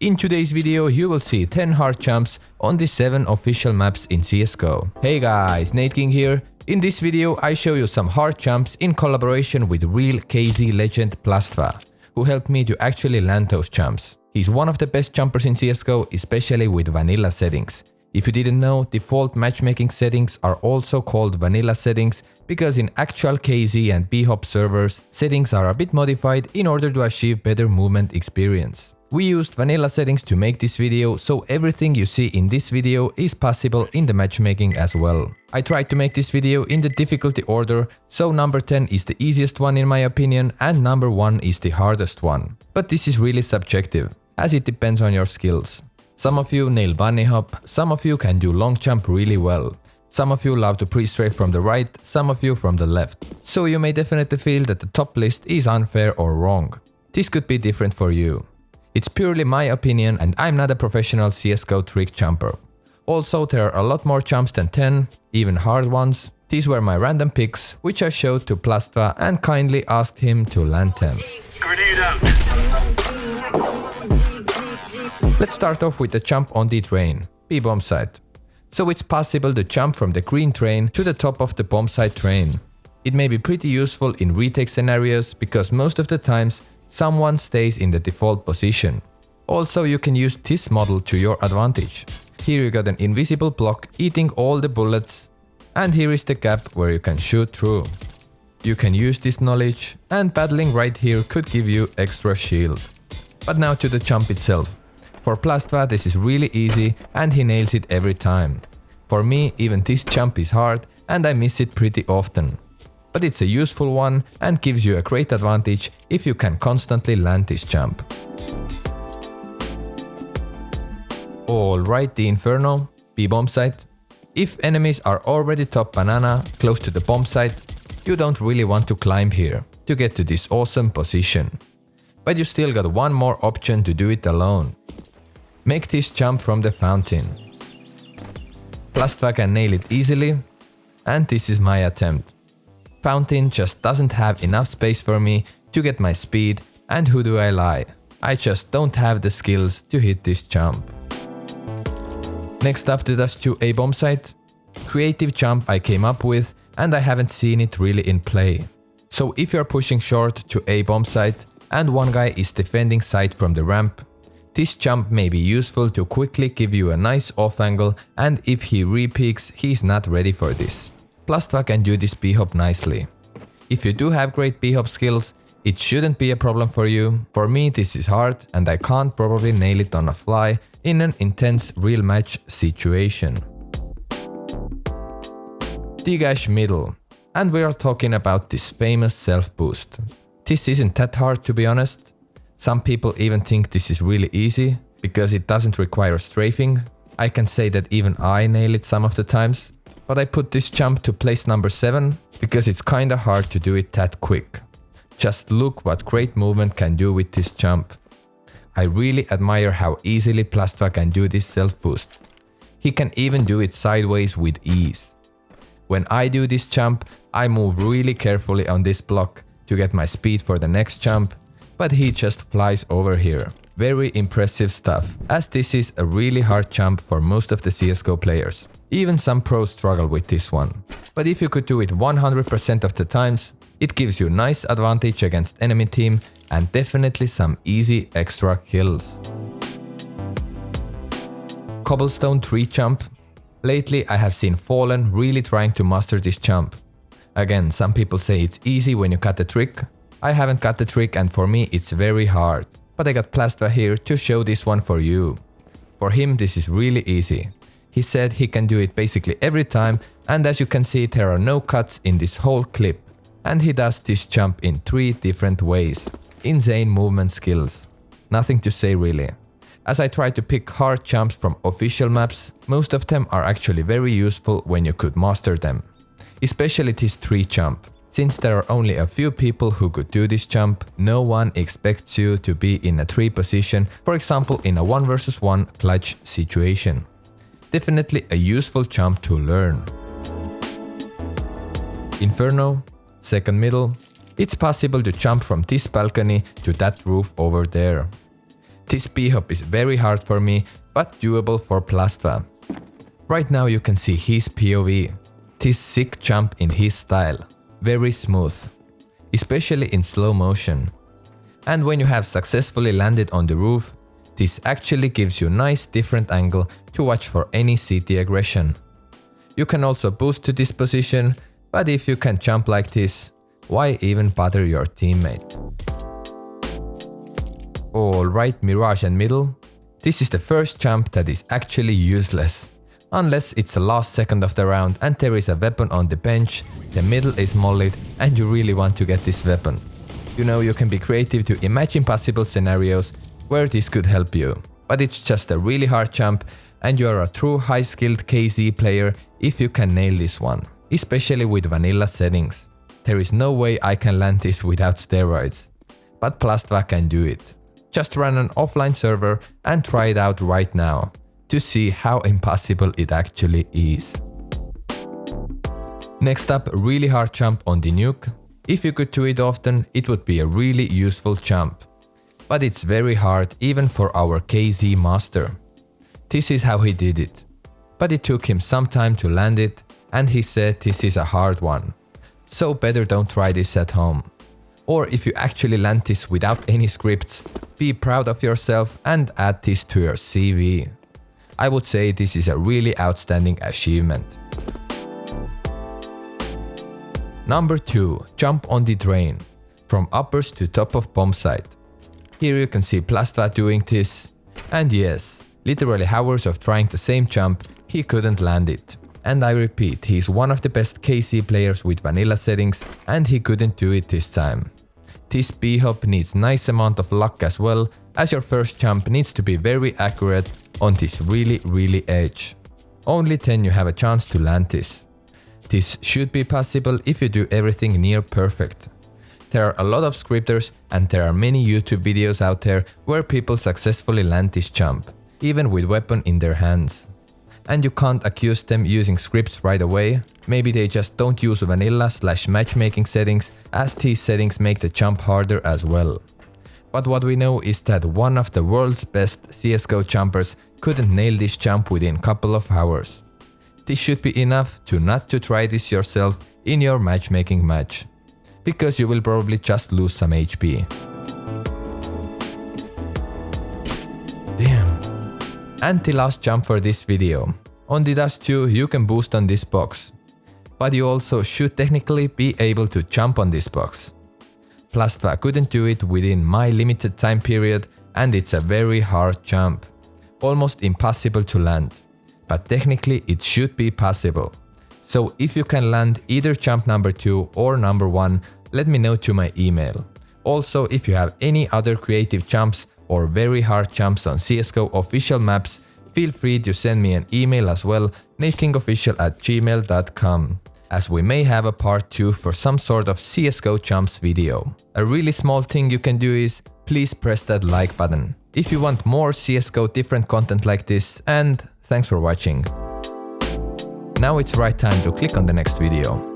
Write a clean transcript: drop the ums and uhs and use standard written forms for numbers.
In today's video you will see 10 hard jumps on the 7 official maps in CSGO. Hey guys, Nate King here. In this video I show you some hard jumps in collaboration with real KZ legend Plastva, who helped me to actually land those jumps. He's one of the best jumpers in CSGO, especially with vanilla settings. If you didn't know, default matchmaking settings are also called vanilla settings because in actual KZ and bHop servers, settings are a bit modified in order to achieve better movement experience. We used vanilla settings to make this video, so everything you see in this video is possible in the matchmaking as well. I tried to make this video in the difficulty order, so number 10 is the easiest one in my opinion and number 1 is the hardest one. But this is really subjective, as it depends on your skills. Some of you nail bunny hop, some of you can do long jump really well. Some of you love to pre-strafe from the right, some of you from the left. So you may definitely feel that the top list is unfair or wrong. This could be different for you. It's purely my opinion and I'm not a professional CSGO trick jumper. Also, there are a lot more jumps than 10, even hard ones. These were my random picks, which I showed to Plastva and kindly asked him to land them. Let's start off with the jump on the train, B-bomb site. So it's possible to jump from the green train to the top of the bomb site train. It may be pretty useful in retake scenarios because most of the times someone stays in the default position. Also, you can use this model to your advantage. Here you got an invisible block eating all the bullets, and here is the gap where you can shoot through. You can use this knowledge, and battling right here could give you extra shield. But now to the jump itself. For Plastva this is really easy and he nails it every time. For me even this jump is hard and I miss it pretty often. But it's a useful one and gives you a great advantage if you can constantly land this jump. Alright, the Inferno, B-bomb site. If enemies are already top banana, close to the bomb site, you don't really want to climb here to get to this awesome position. But you still got one more option to do it alone. Make this jump from the fountain. Plastva can nail it easily, and this is my attempt. Fountain just doesn't have enough space for me to get my speed, and who do I lie? I just don't have the skills to hit this jump. Next up the dash to A bomb site. Creative jump I came up with and I haven't seen it really in play. So if you're pushing short to A bomb site and one guy is defending site from the ramp, this jump may be useful to quickly give you a nice off angle, and if he re-peeks, he's not ready for this. Plastva can do this bHop nicely. If you do have great bHop skills, it shouldn't be a problem for you. For me this is hard and I can't probably nail it on a fly in an intense real match situation. T-Gash middle. And we are talking about this famous self boost. This isn't that hard to be honest. Some people even think this is really easy because it doesn't require strafing. I can say that even I nail it some of the times. But I put this jump to place number 7 because it's kinda hard to do it that quick. Just look what great movement can do with this jump. I really admire how easily Plastva can do this self boost. He can even do it sideways with ease. When I do this jump, I move really carefully on this block to get my speed for the next jump, but he just flies over here. Very impressive stuff, as this is a really hard jump for most of the CSGO players. Even some pros struggle with this one. But if you could do it 100% of the times, it gives you nice advantage against enemy team and definitely some easy extra kills. Cobblestone tree jump. Lately I have seen Fallen really trying to master this jump. Again, some people say it's easy when you got the trick. I haven't got the trick and for me it's very hard. But I got Plastva here to show this one for you. For him this is really easy. He said he can do it basically every time, and as you can see there are no cuts in this whole clip. And he does this jump in 3 different ways. Insane movement skills. Nothing to say really. As I try to pick hard jumps from official maps, most of them are actually very useful when you could master them. Especially this tree jump. Since there are only a few people who could do this jump, no one expects you to be in a tree position, for example in a 1 vs 1 clutch situation. Definitely a useful jump to learn. Inferno, second middle. It's possible to jump from this balcony to that roof over there. This B-hop is very hard for me, but doable for Plastva. Right now you can see his POV. This sick jump in his style. Very smooth. Especially in slow motion. And when you have successfully landed on the roof, this actually gives you nice different angle to watch for any CT aggression. You can also boost to this position, but if you can jump like this, why even bother your teammate? Alright, Mirage and middle. This is the first jump that is actually useless. Unless it's the last second of the round and there is a weapon on the bench, the middle is mollied and you really want to get this weapon. You know, you can be creative to imagine possible scenarios where this could help you. But it's just a really hard jump and you are a true high skilled KZ player if you can nail this one. Especially with vanilla settings. There is no way I can land this without steroids. But Plastva can do it. Just run an offline server and try it out right now to see how impossible it actually is. Next up, really hard jump on the nuke. If you could do it often, it would be a really useful jump. But it's very hard even for our KZ master. This is how he did it. But it took him some time to land it and he said this is a hard one. So better don't try this at home. Or if you actually land this without any scripts, be proud of yourself and add this to your CV. I would say this is a really outstanding achievement. Number 2. Jump on the drain. From uppers to top of bomb site. Here you can see Plastva doing this. And yes, literally hours of trying the same jump, he couldn't land it. And I repeat, he is one of the best KZ players with vanilla settings and he couldn't do it this time. This B-hop needs nice amount of luck as well, as your first jump needs to be very accurate on this really edge. Only then you have a chance to land this. This should be possible if you do everything near perfect. There are a lot of scripters and there are many YouTube videos out there where people successfully land this jump, even with weapon in their hands. And you can't accuse them using scripts right away, maybe they just don't use vanilla/matchmaking settings, as these settings make the jump harder as well. But what we know is that one of the world's best CSGO jumpers couldn't nail this jump within a couple of hours. This should be enough to not to try this yourself in your matchmaking match, because you will probably just lose some HP. Damn. And the last jump for this video. On the Dust 2 you can boost on this box. But you also should technically be able to jump on this box. Plastva couldn't do it within my limited time period and it's a very hard jump. Almost impossible to land. But technically it should be possible. So if you can land either jump number 2 or number 1, let me know to my email. Also, if you have any other creative jumps or very hard jumps on CSGO official maps, feel free to send me an email as well, natekingofficial@gmail.com, as we may have a part 2 for some sort of CSGO jumps video. A really small thing you can do is, please press that like button if you want more CSGO different content like this, and thanks for watching. Now it's right time to click on the next video.